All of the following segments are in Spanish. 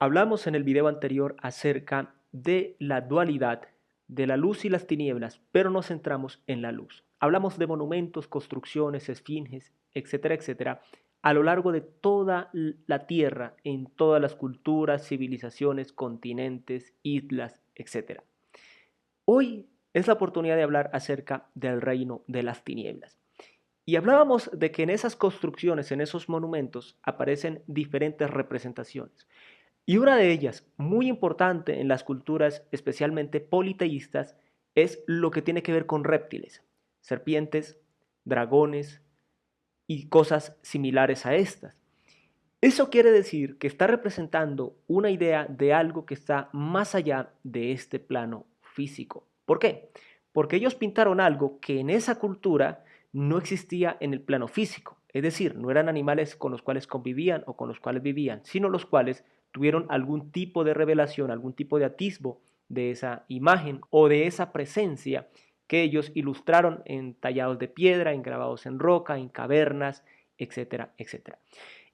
Hablamos en el video anterior acerca de la dualidad de la luz y las tinieblas, pero nos centramos en la luz. Hablamos de monumentos, construcciones, esfinges, etcétera, etcétera, a lo largo de toda la Tierra, en todas las culturas, civilizaciones, continentes, islas, etcétera. Hoy es la oportunidad de hablar acerca del reino de las tinieblas. Y hablábamos de que en esas construcciones, en esos monumentos, aparecen diferentes representaciones. Y una de ellas, muy importante en las culturas especialmente politeístas, es lo que tiene que ver con reptiles, serpientes, dragones y cosas similares a estas. Eso quiere decir que está representando una idea de algo que está más allá de este plano físico. ¿Por qué? Porque ellos pintaron algo que en esa cultura no existía en el plano físico. Es decir, no eran animales con los cuales convivían o con los cuales vivían, sino los cuales tuvieron algún tipo de revelación, algún tipo de atisbo de esa imagen o de esa presencia que ellos ilustraron en tallados de piedra, en grabados en roca, en cavernas, etcétera, etcétera.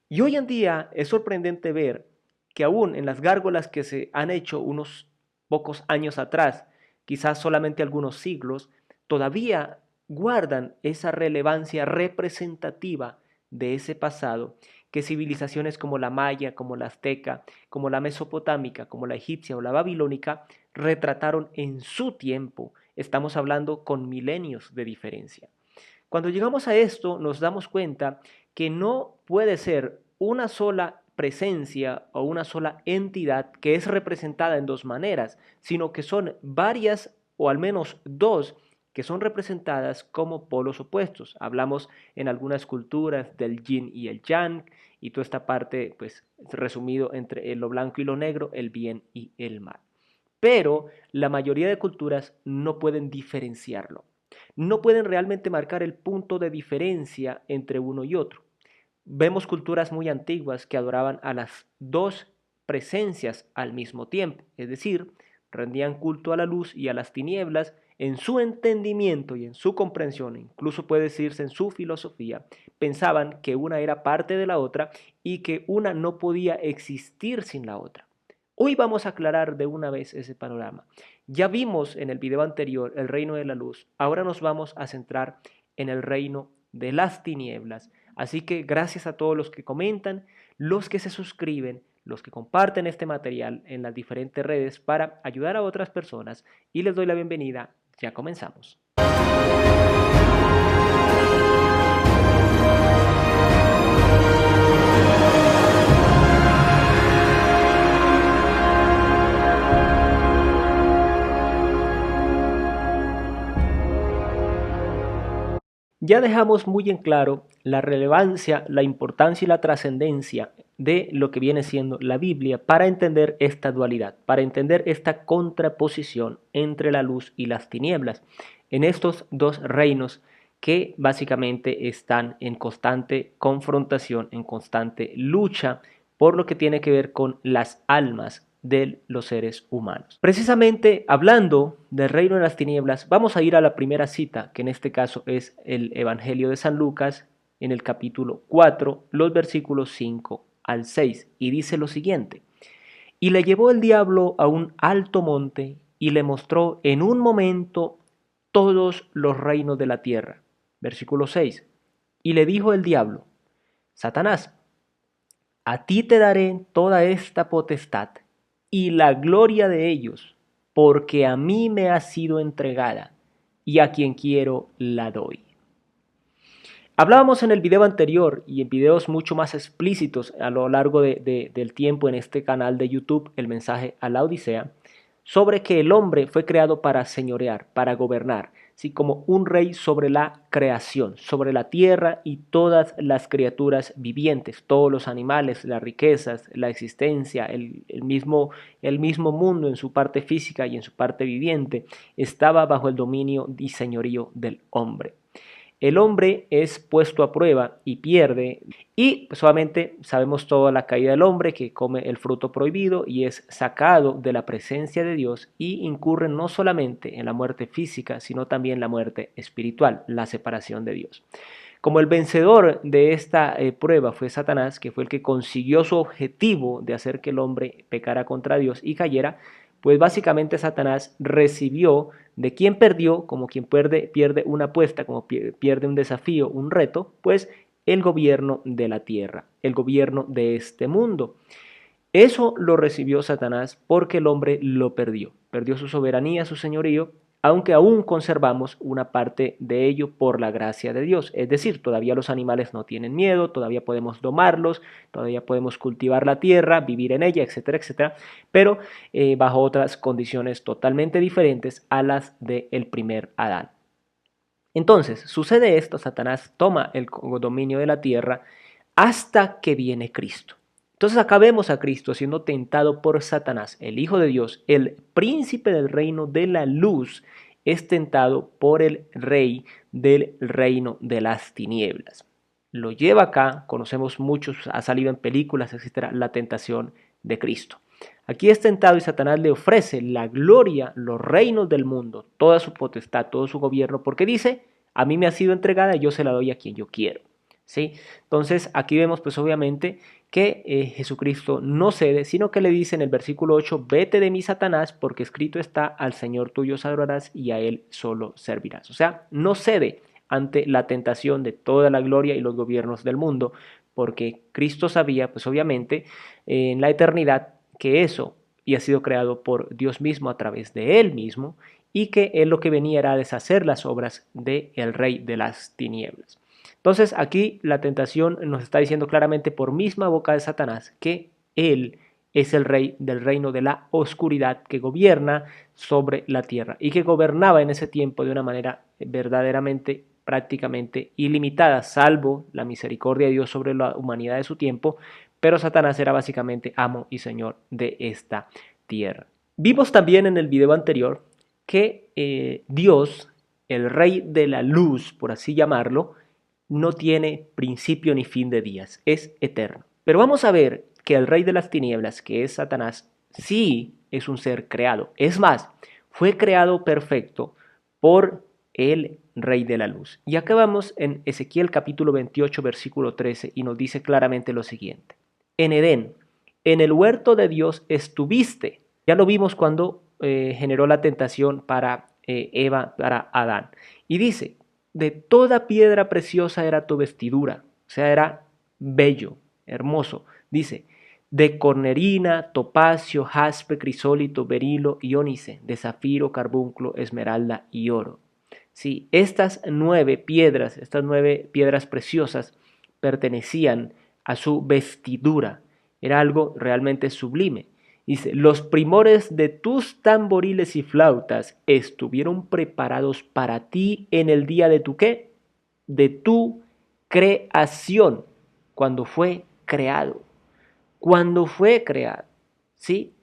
Y hoy en día es sorprendente ver que aún en las gárgolas que se han hecho unos pocos años atrás, quizás solamente algunos siglos, todavía guardan esa relevancia representativa de ese pasado que civilizaciones como la maya, como la azteca, como la mesopotámica, como la egipcia o la babilónica retrataron en su tiempo. Estamos hablando con milenios de diferencia. Cuando llegamos a esto, nos damos cuenta que no puede ser una sola presencia o una sola entidad que es representada en dos maneras, sino que son varias o al menos dos que son representadas como polos opuestos. Hablamos en algunas culturas del yin y el yang y toda esta parte, pues resumido entre lo blanco y lo negro, el bien y el mal. Pero la mayoría de culturas no pueden diferenciarlo. No pueden realmente marcar el punto de diferencia entre uno y otro. Vemos culturas muy antiguas que adoraban a las dos presencias al mismo tiempo, es decir, rendían culto a la luz y a las tinieblas en su entendimiento y en su comprensión, incluso puede decirse en su filosofía, pensaban que una era parte de la otra y que una no podía existir sin la otra. Hoy vamos a aclarar de una vez ese panorama. Ya vimos en el video anterior el reino de la luz, ahora nos vamos a centrar en el reino de las tinieblas. Así que gracias a todos los que comentan, los que se suscriben, los que comparten este material en las diferentes redes para ayudar a otras personas y les doy la bienvenida. Ya comenzamos. Ya dejamos muy en claro la relevancia, la importancia y la trascendencia de lo que viene siendo la Biblia para entender esta dualidad, para entender esta contraposición entre la luz y las tinieblas, en estos dos reinos que básicamente están en constante confrontación, en constante lucha por lo que tiene que ver con las almas de los seres humanos. Precisamente hablando del reino de las tinieblas, vamos a ir a la primera cita, que en este caso es el Evangelio de San Lucas, en el capítulo 4, los versículos 5 al 6, y dice lo siguiente: y le llevó el diablo a un alto monte y le mostró en un momento todos los reinos de la tierra. Versículo 6, y le dijo el diablo: Satanás, a ti te daré toda esta potestad y la gloria de ellos, porque a mí me ha sido entregada, y a quien quiero la doy. Hablábamos en el video anterior y en videos mucho más explícitos a lo largo del tiempo en este canal de YouTube, El Mensaje a la Odisea, sobre que el hombre fue creado para señorear, para gobernar, ¿sí? Como un rey sobre la creación, sobre la tierra y todas las criaturas vivientes, todos los animales, las riquezas, la existencia, el mismo mundo en su parte física y en su parte viviente, estaba bajo el dominio y señorío del hombre. El hombre es puesto a prueba y pierde, y solamente sabemos toda la caída del hombre que come el fruto prohibido y es sacado de la presencia de Dios y incurre no solamente en la muerte física, sino también la muerte espiritual, la separación de Dios. Como el vencedor de esta prueba fue Satanás, que fue el que consiguió su objetivo de hacer que el hombre pecara contra Dios y cayera, pues básicamente Satanás recibió de quien perdió, como quien pierde una apuesta, como pierde un desafío, un reto, pues el gobierno de la tierra, el gobierno de este mundo. Eso lo recibió Satanás porque el hombre lo perdió su soberanía, su señorío, aunque aún conservamos una parte de ello por la gracia de Dios. Es decir, todavía los animales no tienen miedo, todavía podemos domarlos, todavía podemos cultivar la tierra, vivir en ella, etcétera, etcétera, pero bajo otras condiciones totalmente diferentes a las del primer Adán. Entonces, sucede esto, Satanás toma el dominio de la tierra hasta que viene Cristo. Entonces acá vemos a Cristo siendo tentado por Satanás, el Hijo de Dios, el príncipe del reino de la luz, es tentado por el rey del reino de las tinieblas. Lo lleva acá, conocemos muchos, ha salido en películas, etcétera, la tentación de Cristo. Aquí es tentado y Satanás le ofrece la gloria, los reinos del mundo, toda su potestad, todo su gobierno, porque dice, a mí me ha sido entregada y yo se la doy a quien yo quiero. ¿Sí? Entonces aquí vemos pues obviamente que Jesucristo no cede, sino que le dice en el versículo 8, vete de mí Satanás, porque escrito está, al Señor tuyo adorarás y a Él solo servirás. O sea, no cede ante la tentación de toda la gloria y los gobiernos del mundo, porque Cristo sabía pues obviamente en la eternidad que eso había sido creado por Dios mismo a través de Él mismo y que Él lo que venía era a deshacer las obras del rey de las tinieblas. Entonces aquí la tentación nos está diciendo claramente por misma boca de Satanás que él es el rey del reino de la oscuridad que gobierna sobre la tierra y que gobernaba en ese tiempo de una manera verdaderamente prácticamente ilimitada, salvo la misericordia de Dios sobre la humanidad de su tiempo, pero Satanás era básicamente amo y señor de esta tierra. Vimos también en el video anterior que Dios, el rey de la luz, por así llamarlo, no tiene principio ni fin de días, es eterno. Pero vamos a ver que el rey de las tinieblas, que es Satanás, sí es un ser creado. Es más, fue creado perfecto por el rey de la luz. Y acá vamos en Ezequiel capítulo 28, versículo 13, y nos dice claramente lo siguiente. En Edén, en el huerto de Dios estuviste. Ya lo vimos cuando generó la tentación para Eva, para Adán. Y dice, de toda piedra preciosa era tu vestidura, o sea, era bello, hermoso. Dice, de cornerina, topacio, jaspe, crisólito, berilo y ónice, de zafiro, carbúnculo, esmeralda y oro. Sí, estas nueve piedras preciosas pertenecían a su vestidura. Era algo realmente sublime. Dice, los primores de tus tamboriles y flautas estuvieron preparados para ti en el día de tu ¿qué? De tu creación, cuando fue creado. Cuando fue creado, ¿sí?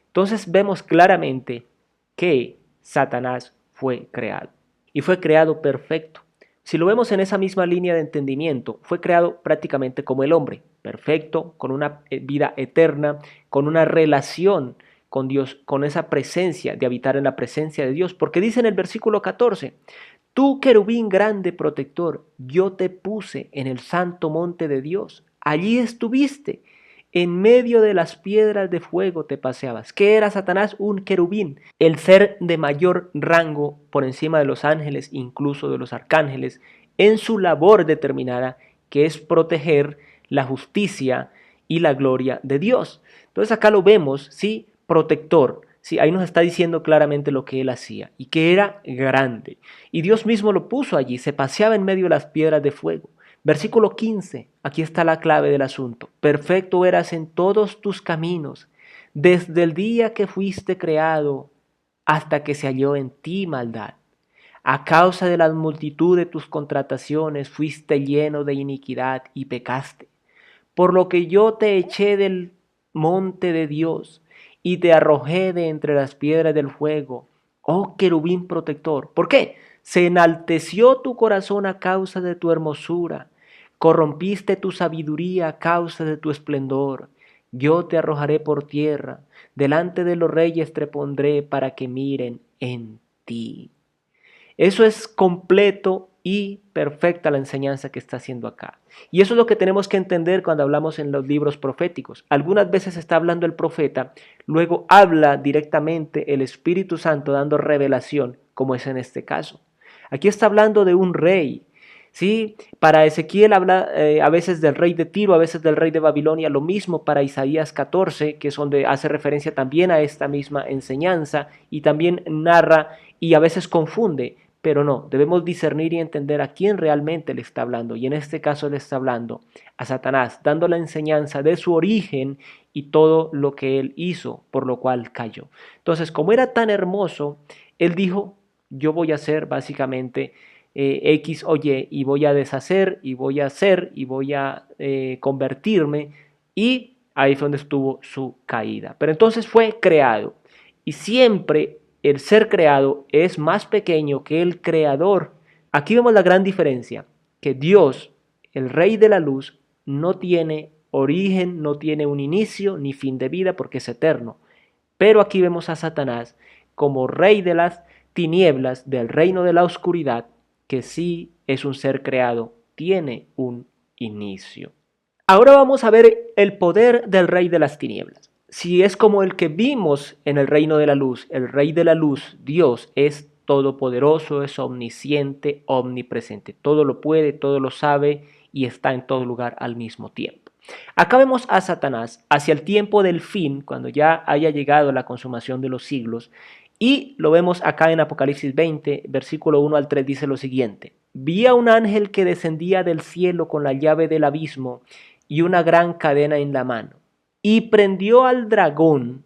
Entonces vemos claramente que Satanás fue creado y fue creado perfecto. Si lo vemos en esa misma línea de entendimiento, fue creado prácticamente como el hombre, perfecto, con una vida eterna, con una relación con Dios, con esa presencia de habitar en la presencia de Dios, porque dice en el versículo 14, tú querubín grande protector, yo te puse en el santo monte de Dios, allí estuviste. En medio de las piedras de fuego te paseabas. ¿Qué era Satanás? Un querubín, el ser de mayor rango por encima de los ángeles, incluso de los arcángeles, en su labor determinada, que es proteger la justicia y la gloria de Dios. Entonces acá lo vemos, sí, protector. Sí, ahí nos está diciendo claramente lo que él hacía y que era grande. Y Dios mismo lo puso allí, se paseaba en medio de las piedras de fuego. Versículo 15, aquí está la clave del asunto. Perfecto eras en todos tus caminos, desde el día que fuiste creado hasta que se halló en ti maldad. A causa de la multitud de tus contrataciones fuiste lleno de iniquidad y pecaste. Por lo que yo te eché del monte de Dios y te arrojé de entre las piedras del fuego, oh querubín protector. ¿Por qué? Se enalteció tu corazón a causa de tu hermosura, corrompiste tu sabiduría a causa de tu esplendor. Yo te arrojaré por tierra, delante de los reyes te pondré para que miren en ti. Eso es completo y perfecta la enseñanza que está haciendo acá. Y eso es lo que tenemos que entender cuando hablamos en los libros proféticos. Algunas veces está hablando el profeta, luego habla directamente el Espíritu Santo dando revelación, como es en este caso. Aquí está hablando de un rey. ¿Sí? Para Ezequiel habla a veces del rey de Tiro, a veces del rey de Babilonia, lo mismo para Isaías 14, que es donde hace referencia también a esta misma enseñanza y también narra y a veces confunde, pero no, debemos discernir y entender a quién realmente le está hablando, y en este caso le está hablando a Satanás, dando la enseñanza de su origen y todo lo que él hizo, por lo cual cayó. Entonces, como era tan hermoso, él dijo, yo voy a ser básicamente X o Y voy a deshacer y voy a hacer y voy a convertirme, y ahí fue donde estuvo su caída. Pero entonces fue creado, y siempre el ser creado es más pequeño que el creador. Aquí vemos la gran diferencia, que Dios, el Rey de la Luz, no tiene origen, no tiene un inicio ni fin de vida porque es eterno. Pero aquí vemos a Satanás como rey de las tinieblas, del reino de la oscuridad, que sí es un ser creado, tiene un inicio. Ahora vamos a ver el poder del rey de las tinieblas. Si es como el que vimos en el reino de la luz, el rey de la luz, Dios, es todopoderoso, es omnisciente, omnipresente. Todo lo puede, todo lo sabe y está en todo lugar al mismo tiempo. Acá vemos a Satanás hacia el tiempo del fin, cuando ya haya llegado la consumación de los siglos, y lo vemos acá en Apocalipsis 20, versículo 1 al 3, dice lo siguiente: vi a un ángel que descendía del cielo con la llave del abismo y una gran cadena en la mano, y prendió al dragón,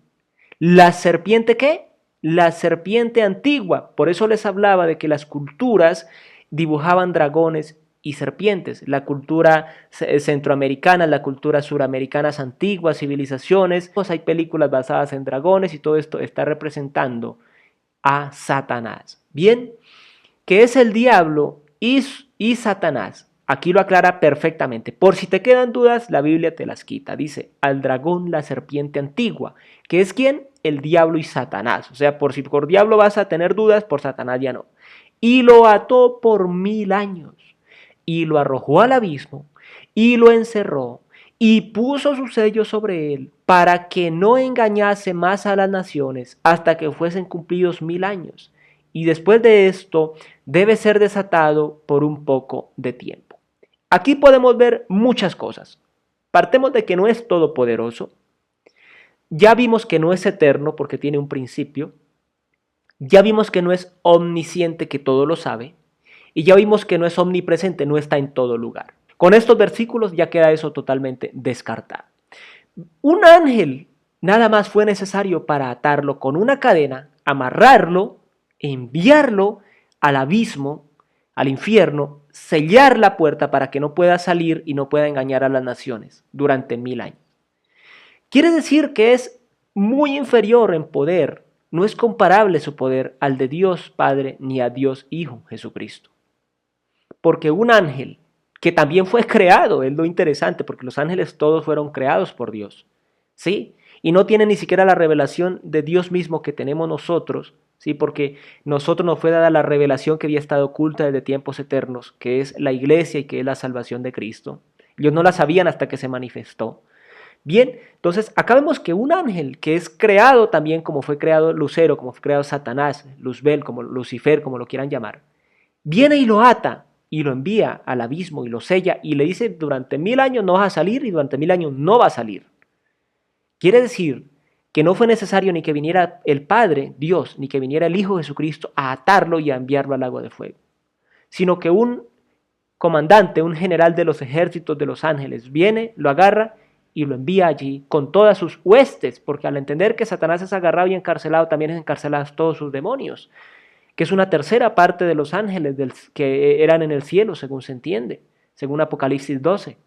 la serpiente, ¿qué? La serpiente antigua. Por eso les hablaba de que las culturas dibujaban dragones y serpientes. La cultura centroamericana, la cultura suramericana, antiguas civilizaciones, pues hay películas basadas en dragones y todo esto está representando a Satanás. Bien, que es el diablo y Satanás. Aquí lo aclara perfectamente. Por si te quedan dudas, la Biblia te las quita. Dice, al dragón, la serpiente antigua. ¿Que es quién? El diablo y Satanás. O sea, por si por diablo vas a tener dudas, por Satanás ya no. Y lo ató por 1000 años. Y lo arrojó al abismo. Y lo encerró. Y puso su sello sobre él, para que no engañase más a las naciones, hasta que fuesen cumplidos 1000 años. Y después de esto, debe ser desatado por un poco de tiempo. Aquí podemos ver muchas cosas. Partemos de que no es todopoderoso. Ya vimos que no es eterno porque tiene un principio. Ya vimos que no es omnisciente, que todo lo sabe. Y ya vimos que no es omnipresente, no está en todo lugar. Con estos versículos ya queda eso totalmente descartado. Un ángel nada más fue necesario para atarlo con una cadena, amarrarlo, enviarlo al abismo, al infierno, sellar la puerta para que no pueda salir y no pueda engañar a las naciones durante 1000 años. Quiere decir que es muy inferior en poder, no es comparable su poder al de Dios Padre ni a Dios Hijo Jesucristo. Porque un ángel, que también fue creado, es lo interesante, porque los ángeles todos fueron creados por Dios, ¿sí? Y no tiene ni siquiera la revelación de Dios mismo que tenemos nosotros, ¿sí? Porque nosotros nos fue dada la revelación que había estado oculta desde tiempos eternos, que es la iglesia y que es la salvación de Cristo. Ellos no la sabían hasta que se manifestó. Bien, entonces acá vemos que un ángel que es creado también como fue creado Lucero, como fue creado Satanás, Luzbel, como Lucifer, como lo quieran llamar, viene y lo ata y lo envía al abismo y lo sella y le dice durante 1000 años no vas a salir y durante 1000 años no va a salir. Quiere decir que no fue necesario ni que viniera el Padre, Dios, ni que viniera el Hijo Jesucristo a atarlo y a enviarlo al lago de fuego, sino que un comandante, un general de los ejércitos de los ángeles viene, lo agarra y lo envía allí con todas sus huestes, porque al entender que Satanás es agarrado y encarcelado, también es encarcelados todos sus demonios, que es una tercera parte de los ángeles que eran en el cielo, según se entiende, según Apocalipsis 12.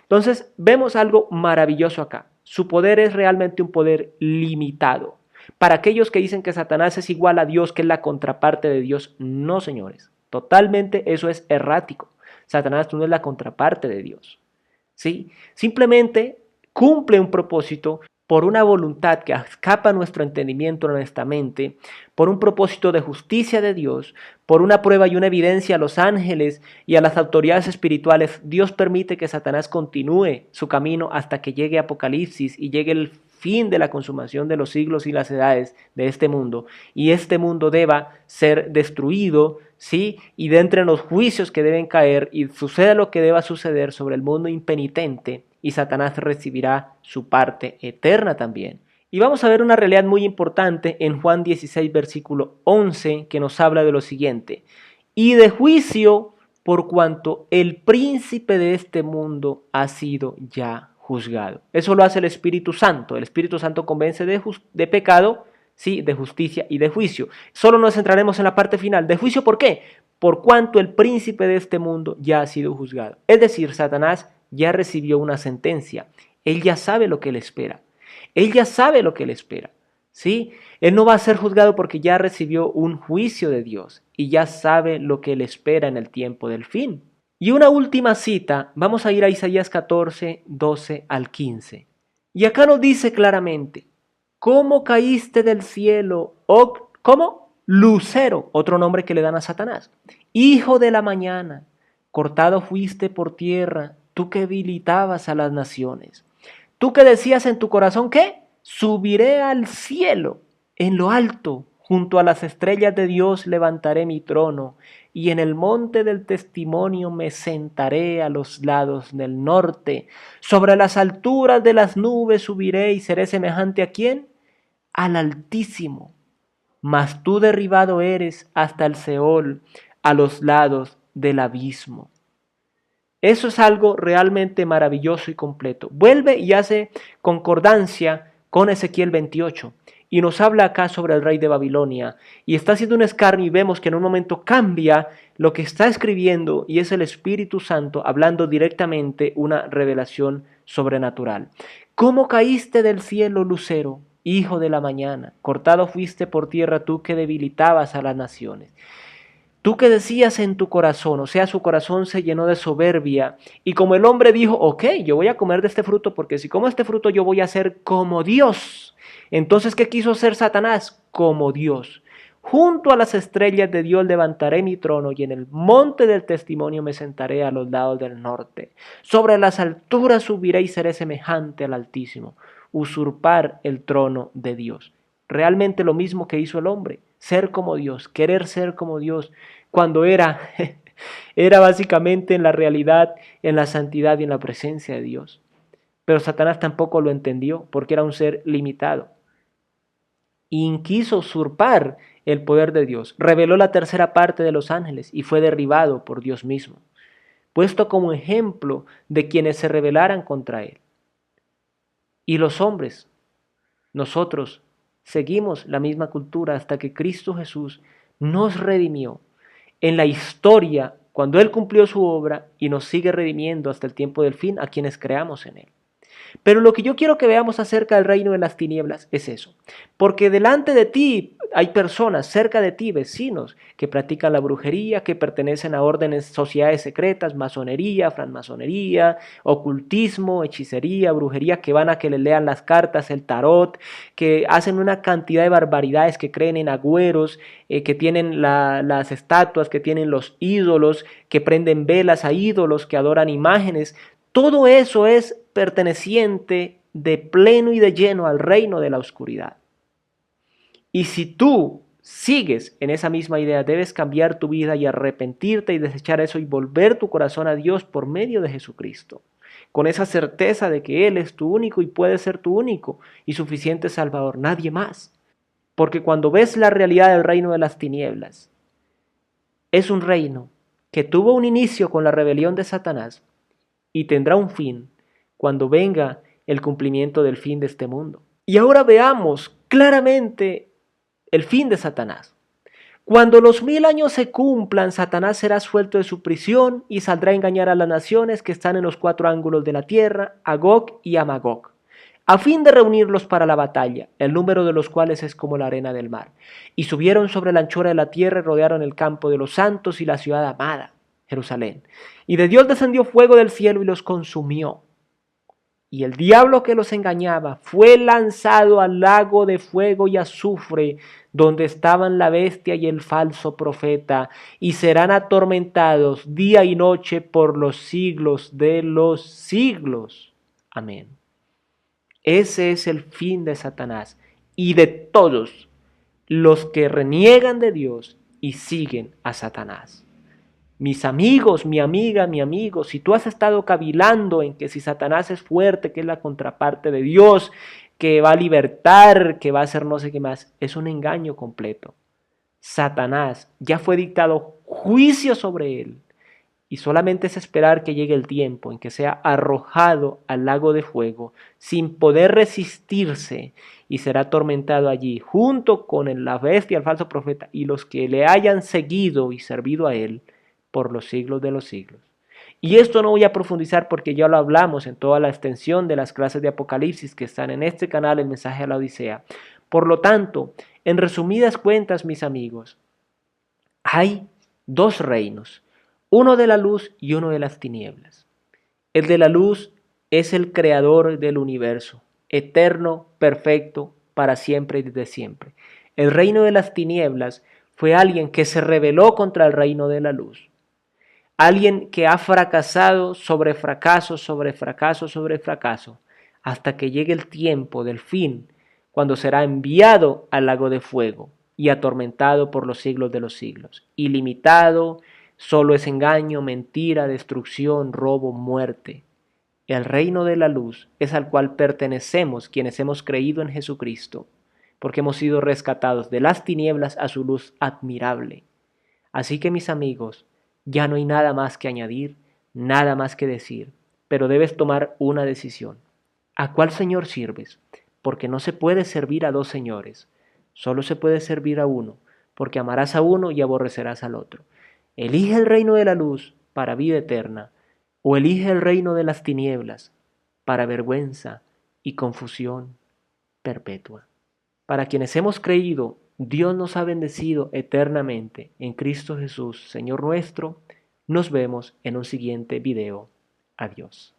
Entonces, vemos algo maravilloso acá. Su poder es realmente un poder limitado. Para aquellos que dicen que Satanás es igual a Dios, que es la contraparte de Dios, no, señores. Totalmente eso es errático. Satanás no es la contraparte de Dios. ¿Sí? Simplemente cumple un propósito por una voluntad que escapa a nuestro entendimiento honestamente, por un propósito de justicia de Dios, por una prueba y una evidencia a los ángeles y a las autoridades espirituales, Dios permite que Satanás continúe su camino hasta que llegue Apocalipsis y llegue el fin de la consumación de los siglos y las edades de este mundo, y este mundo deba ser destruido, ¿sí? Y de entre los juicios que deben caer y suceda lo que deba suceder sobre el mundo impenitente, y Satanás recibirá su parte eterna también. Y vamos a ver una realidad muy importante en Juan 16, versículo 11, que nos habla de lo siguiente: y de juicio por cuanto el príncipe de este mundo ha sido ya juzgado. Eso lo hace el Espíritu Santo. El Espíritu Santo convence de pecado, sí, de justicia y de juicio. Solo nos centraremos en la parte final. ¿De juicio por qué? Por cuanto el príncipe de este mundo ya ha sido juzgado. Es decir, Satanás ya recibió una sentencia. Él ya sabe lo que le espera. Él ya sabe lo que le espera. ¿Sí? Él no va a ser juzgado porque ya recibió un juicio de Dios y ya sabe lo que le espera en el tiempo del fin. Y una última cita, vamos a ir a Isaías 14, 12 al 15. Y acá nos dice claramente: ¿cómo caíste del cielo? ¿O cómo? Lucero, otro nombre que le dan a Satanás. Hijo de la mañana, cortado fuiste por tierra, tú que debilitabas a las naciones. Tú que decías en tu corazón, ¿qué? Subiré al cielo, en lo alto, junto a las estrellas de Dios levantaré mi trono, y en el monte del testimonio me sentaré a los lados del norte. Sobre las alturas de las nubes subiré y seré semejante ¿a quién? Al Altísimo. Mas tú derribado eres hasta el Seol, a los lados del abismo. Eso es algo realmente maravilloso y completo. Vuelve y hace concordancia con Ezequiel 28 y nos habla acá sobre el rey de Babilonia y está haciendo un escarnio y vemos que en un momento cambia lo que está escribiendo y es el Espíritu Santo hablando directamente una revelación sobrenatural. ¿Cómo caíste del cielo, lucero, hijo de la mañana? Cortado fuiste por tierra tú que debilitabas a las naciones. Tú que decías en tu corazón, o sea, su corazón se llenó de soberbia, y como el hombre dijo, ok, yo voy a comer de este fruto, porque si como este fruto yo voy a ser como Dios. Entonces, ¿qué quiso ser Satanás? Como Dios. Junto a las estrellas de Dios levantaré mi trono, y en el monte del testimonio me sentaré a los lados del norte. Sobre las alturas subiré y seré semejante al Altísimo. Usurpar el trono de Dios. Realmente lo mismo que hizo el hombre, ser como Dios, querer ser como Dios, cuando era básicamente en la realidad, en la santidad y en la presencia de Dios. Pero Satanás tampoco lo entendió porque era un ser limitado. Y quiso usurpar el poder de Dios. Reveló la tercera parte de los ángeles y fue derribado por Dios mismo, puesto como ejemplo de quienes se rebelaran contra él. Y los hombres, nosotros, seguimos la misma cultura hasta que Cristo Jesús nos redimió en la historia cuando Él cumplió su obra y nos sigue redimiendo hasta el tiempo del fin a quienes creamos en Él. Pero lo que yo quiero que veamos acerca del reino de las tinieblas es eso. Porque delante de ti hay personas, cerca de ti, vecinos, que practican la brujería, que pertenecen a órdenes, sociedades secretas, masonería, francmasonería, ocultismo, hechicería, brujería, que van a que les lean las cartas, el tarot, que hacen una cantidad de barbaridades, que creen en agüeros, que tienen las estatuas, que tienen los ídolos, que prenden velas a ídolos, que adoran imágenes. Todo eso es perteneciente de pleno y de lleno al reino de la oscuridad. Y si tú sigues en esa misma idea, debes cambiar tu vida y arrepentirte y desechar eso y volver tu corazón a Dios por medio de Jesucristo, con esa certeza de que Él es tu único y puede ser tu único y suficiente Salvador, nadie más. Porque cuando ves la realidad del reino de las tinieblas, es un reino que tuvo un inicio con la rebelión de Satanás y tendrá un fin cuando venga el cumplimiento del fin de este mundo. Y ahora veamos claramente el fin de Satanás. Cuando los 1000 años se cumplan, Satanás será suelto de su prisión y saldrá a engañar a las naciones que están en los 4 ángulos de la tierra, a Gog y a Magog, a fin de reunirlos para la batalla, el número de los cuales es como la arena del mar. Y subieron sobre la anchura de la tierra y rodearon el campo de los santos y la ciudad amada, Jerusalén. Y de Dios descendió fuego del cielo y los consumió. y el diablo que los engañaba fue lanzado al lago de fuego y azufre, donde estaban la bestia y el falso profeta, y serán atormentados día y noche por los siglos de los siglos. Amén. Ese es el fin de Satanás y de todos los que reniegan de Dios y siguen a Satanás. Mis amigos, mi amiga, mi amigo, si tú has estado cavilando en que si Satanás es fuerte, que es la contraparte de Dios, que va a libertar, que va a hacer no sé qué más, es un engaño completo. Satanás ya fue dictado juicio sobre él y solamente es esperar que llegue el tiempo en que sea arrojado al lago de fuego sin poder resistirse y será atormentado allí junto con la bestia, el falso profeta y los que le hayan seguido y servido a él por los siglos de los siglos. Y esto no voy a profundizar porque ya lo hablamos en toda la extensión de las clases de Apocalipsis que están en este canal, el mensaje a la Odisea. Por lo tanto, en resumidas cuentas, mis amigos, hay dos reinos, uno de la luz y uno de las tinieblas. El de la luz es el creador del universo, eterno, perfecto, para siempre y desde siempre. El reino de las tinieblas fue alguien que se rebeló contra el reino de la luz. Alguien que ha fracasado sobre fracaso, sobre fracaso, sobre fracaso, hasta que llegue el tiempo del fin, cuando será enviado al lago de fuego y atormentado por los siglos de los siglos. Ilimitado, solo es engaño, mentira, destrucción, robo, muerte. El reino de la luz es al cual pertenecemos quienes hemos creído en Jesucristo, porque hemos sido rescatados de las tinieblas a su luz admirable. Así que mis amigos, ya no hay nada más que añadir, nada más que decir, pero debes tomar una decisión. ¿A cuál Señor sirves? Porque no se puede servir a dos señores, solo se puede servir a uno, porque amarás a uno y aborrecerás al otro. Elige el reino de la luz para vida eterna, o elige el reino de las tinieblas para vergüenza y confusión perpetua. Para quienes hemos creído, Dios nos ha bendecido eternamente en Cristo Jesús, Señor nuestro. Nos vemos en un siguiente video. Adiós.